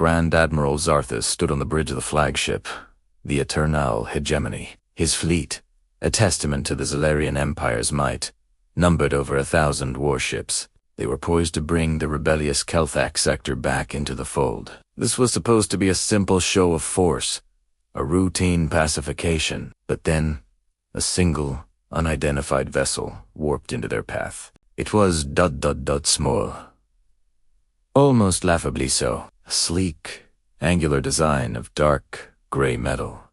Grand Admiral Zarthus stood on the bridge of the flagship, the Eternal Hegemony. His fleet, a testament to the Zalarian Empire's might, numbered over 1,000 warships. They were poised to bring the rebellious Kelthak sector back into the fold. This was supposed to be a simple show of force, a routine pacification, but then a single, unidentified vessel warped into their path. It was ... small. Almost laughably so. A sleek, angular design of dark, gray metal.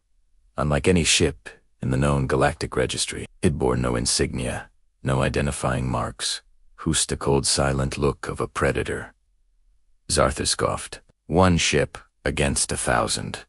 Unlike any ship in the known galactic registry, it bore no insignia, no identifying marks, whose the cold, silent look of a predator. Zarthus scoffed. 1 ship against 1,000.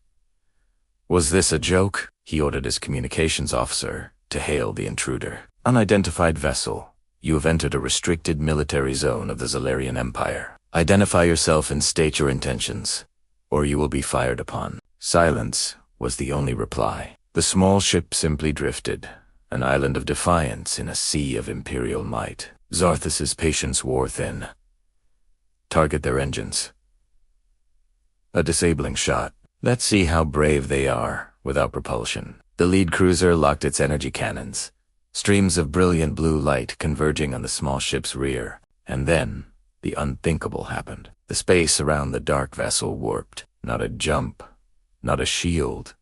Was this a joke? He ordered his communications officer to hail the intruder. Unidentified vessel, you have entered a restricted military zone of the Zalarian Empire. Identify yourself and state your intentions, or you will be fired upon. Silence was the only reply. The small ship simply drifted, an island of defiance in a sea of imperial might. Zarthus's patience wore thin. Target their engines. A disabling shot. Let's see how brave they are without propulsion. The lead cruiser locked its energy cannons, streams of brilliant blue light converging on the small ship's rear. And then, the unthinkable happened. The space around the dark vessel warped. Not a jump, not a shield,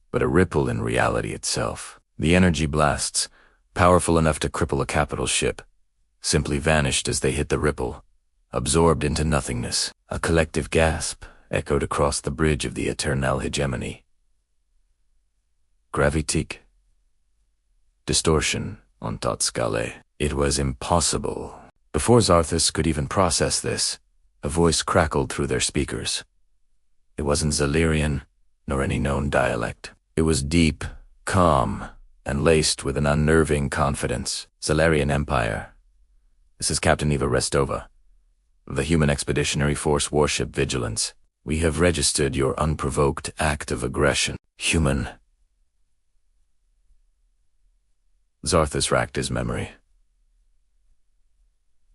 but a ripple in reality itself. The energy blasts, powerful enough to cripple a capital ship, simply vanished as they hit the ripple, absorbed into nothingness. A collective gasp echoed across the bridge of the Eternal Hegemony. Gravitique. Distortion, on tot scale. It was impossible. Before Zarthus could even process this, a voice crackled through their speakers. It wasn't Zalarian, nor any known dialect. It was deep, calm, and laced with an unnerving confidence. Zalarian Empire. This is Captain Eva Restova, of the Human Expeditionary Force warship Vigilance. We have registered your unprovoked act of aggression. Human. Zarthus racked his memory.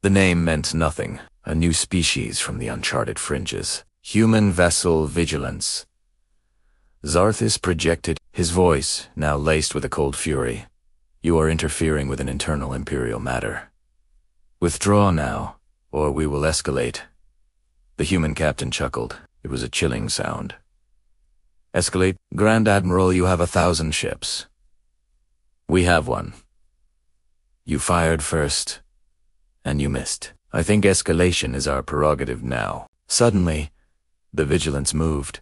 The name meant nothing. A new species from the uncharted fringes. Human vessel Vigilance. Zarthus projected, his voice now laced with a cold fury. You are interfering with an internal imperial matter. Withdraw now, or we will escalate. The human captain chuckled. It was a chilling sound. Escalate? Grand Admiral, you have 1,000 ships. We have one. You fired first, and you missed. I think escalation is our prerogative now. Suddenly, the Vigilance moved.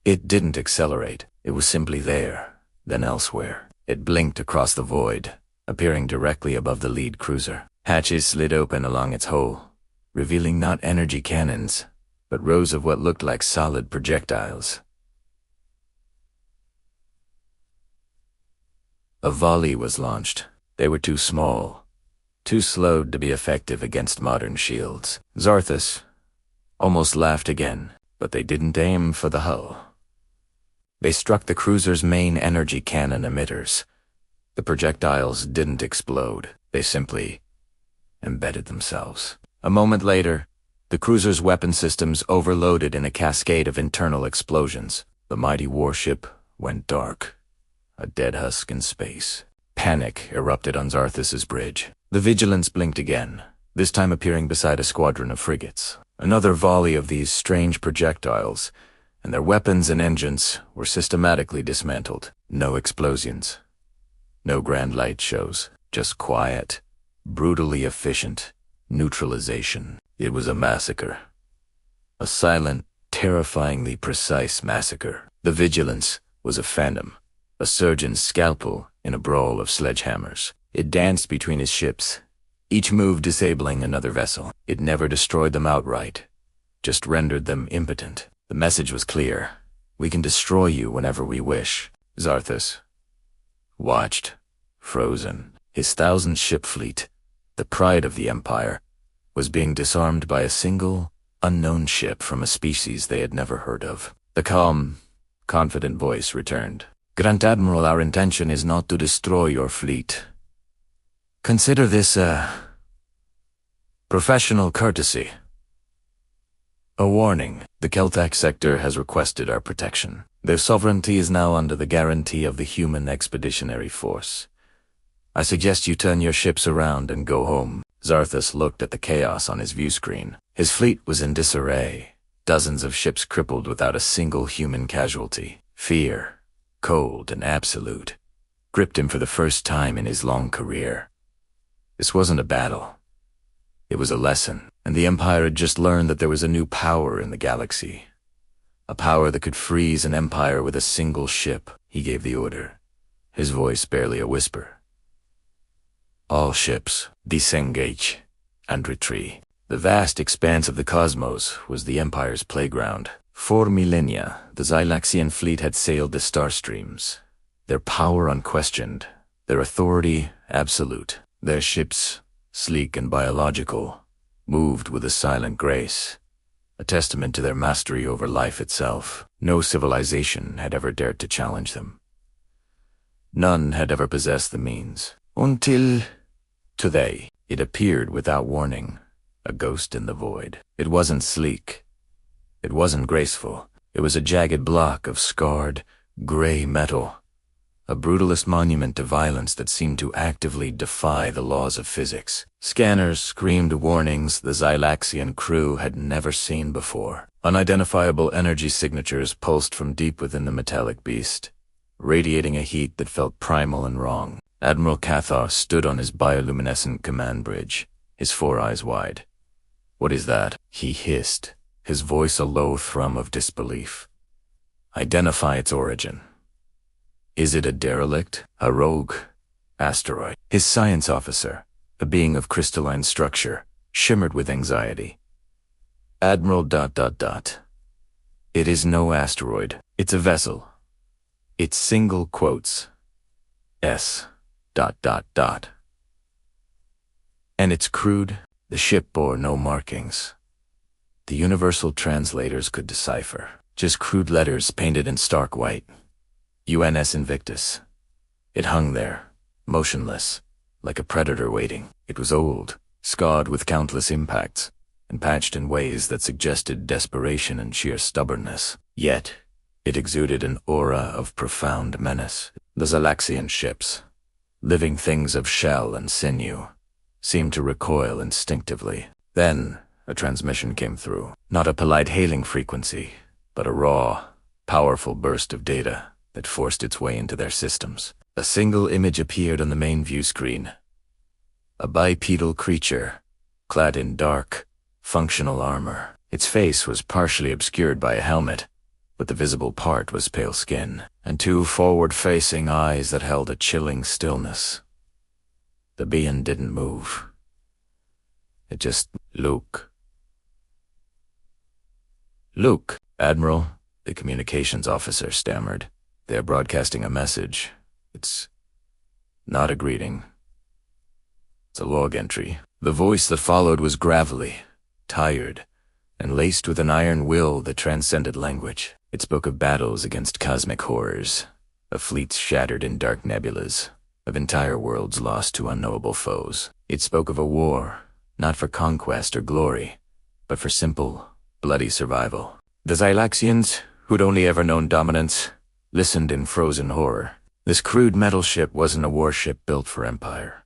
It didn't accelerate. It was simply there, then elsewhere. It blinked across the void, appearing directly above the lead cruiser. Hatches slid open along its hull, revealing not energy cannons, but rows of what looked like solid projectiles. A volley was launched. They were too small, too slowed to be effective against modern shields. Zarthus almost laughed again, but they didn't aim for the hull. They struck the cruiser's main energy cannon emitters. The projectiles didn't explode. They simply embedded themselves. A moment later, the cruiser's weapon systems overloaded in a cascade of internal explosions. The mighty warship went dark, a dead husk in space. Panic erupted on Zarthus's bridge. The Vigilance blinked again, this time appearing beside a squadron of frigates. Another volley of these strange projectiles, and their weapons and engines were systematically dismantled. No explosions, no grand light shows, just quiet, brutally efficient neutralization. It was a massacre. A silent, terrifyingly precise massacre. The Vigilance was a phantom, a surgeon's scalpel in a brawl of sledgehammers. It danced between his ships, each move disabling another vessel. It never destroyed them outright, just rendered them impotent. The message was clear. We can destroy you whenever we wish. Zarthus watched, frozen. His 1,000-ship fleet, the pride of the Empire, was being disarmed by a single, unknown ship from a species they had never heard of. The calm, confident voice returned. Grand Admiral, our intention is not to destroy your fleet. Consider this professional courtesy. A warning. The Keltac sector has requested our protection. Their sovereignty is now under the guarantee of the human expeditionary force. I suggest you turn your ships around and go home. Zarthus looked at the chaos on his view screen. His fleet was in disarray. Dozens of ships crippled without a single human casualty. Fear, cold and absolute, gripped him for the first time in his long career. This wasn't a battle. It was a lesson, and the Empire had just learned that there was a new power in the galaxy. A power that could freeze an empire with a single ship. He gave the order, his voice barely a whisper. All ships, disengage and retreat. The vast expanse of the cosmos was the Empire's playground. For millennia, the Xylaxian fleet had sailed the star streams. Their power unquestioned, their authority absolute. Their ships, sleek and biological, moved with a silent grace, a testament to their mastery over life itself. No civilization had ever dared to challenge them. None had ever possessed the means. Until today, it appeared without warning, a ghost in the void. It wasn't sleek. It wasn't graceful. It was a jagged block of scarred, gray metal, a brutalist monument to violence that seemed to actively defy the laws of physics. Scanners screamed warnings the Xylaxian crew had never seen before. Unidentifiable energy signatures pulsed from deep within the metallic beast, radiating a heat that felt primal and wrong. Admiral Cathar stood on his bioluminescent command bridge, his 4 eyes wide. "What is that?" he hissed, his voice a low thrum of disbelief. "Identify its origin. Is it a derelict, a rogue, asteroid?" His science officer, a being of crystalline structure, shimmered with anxiety. "Admiral ... It is no asteroid. It's a vessel. It's single quotes. S ... And it's crude. The ship bore no markings. The universal translators could decipher. Just crude letters painted in stark white. UNS Invictus. It hung there, motionless, like a predator waiting. It was old, scarred with countless impacts, and patched in ways that suggested desperation and sheer stubbornness. Yet, it exuded an aura of profound menace. The Xylaxian ships, living things of shell and sinew, seemed to recoil instinctively. Then, a transmission came through. Not a polite hailing frequency, but a raw, powerful burst of data that forced its way into their systems. A single image appeared on the main view screen. A bipedal creature, clad in dark, functional armor. Its face was partially obscured by a helmet, but the visible part was pale skin, and 2 forward-facing eyes that held a chilling stillness. The being didn't move. It just... Luke, Admiral, the communications officer stammered. They're broadcasting a message. It's not a greeting. It's a log entry. The voice that followed was gravelly, tired, and laced with an iron will that transcended language. It spoke of battles against cosmic horrors, of fleets shattered in dark nebulas, of entire worlds lost to unknowable foes. It spoke of a war, not for conquest or glory, but for simple, bloody survival. The Xylaxians, who'd only ever known dominance, listened in frozen horror. This crude metal ship wasn't a warship built for empire.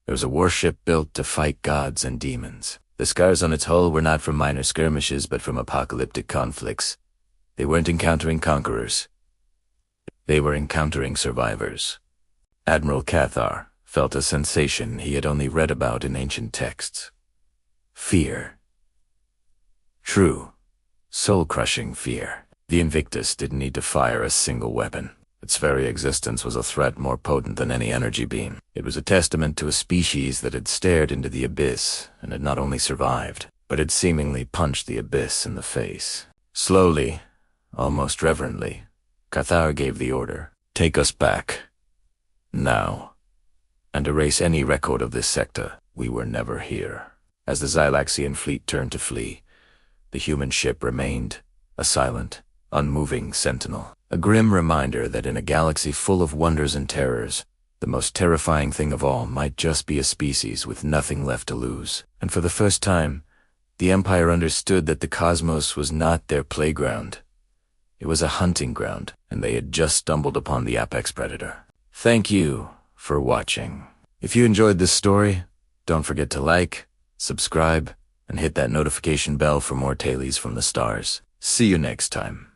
It was a warship built to fight gods and demons. The scars on its hull were not from minor skirmishes, but from apocalyptic conflicts. They weren't encountering conquerors. They were encountering survivors. Admiral Cathar felt a sensation he had only read about in ancient texts. Fear. True, soul-crushing fear. The Invictus didn't need to fire a single weapon. Its very existence was a threat more potent than any energy beam. It was a testament to a species that had stared into the abyss and had not only survived, but had seemingly punched the abyss in the face. Slowly, almost reverently, Cathar gave the order. Take us back. Now. And erase any record of this sector. We were never here. As the Xylaxian fleet turned to flee, the human ship remained, a silent, unmoving sentinel. A grim reminder that in a galaxy full of wonders and terrors, the most terrifying thing of all might just be a species with nothing left to lose. And for the first time, The Empire understood that the cosmos was not their playground. It was a hunting ground, and they had just stumbled upon the apex predator. Thank you for watching. If you enjoyed this story, don't forget to like, subscribe, and hit that notification bell for more tailies from the stars. See you next time.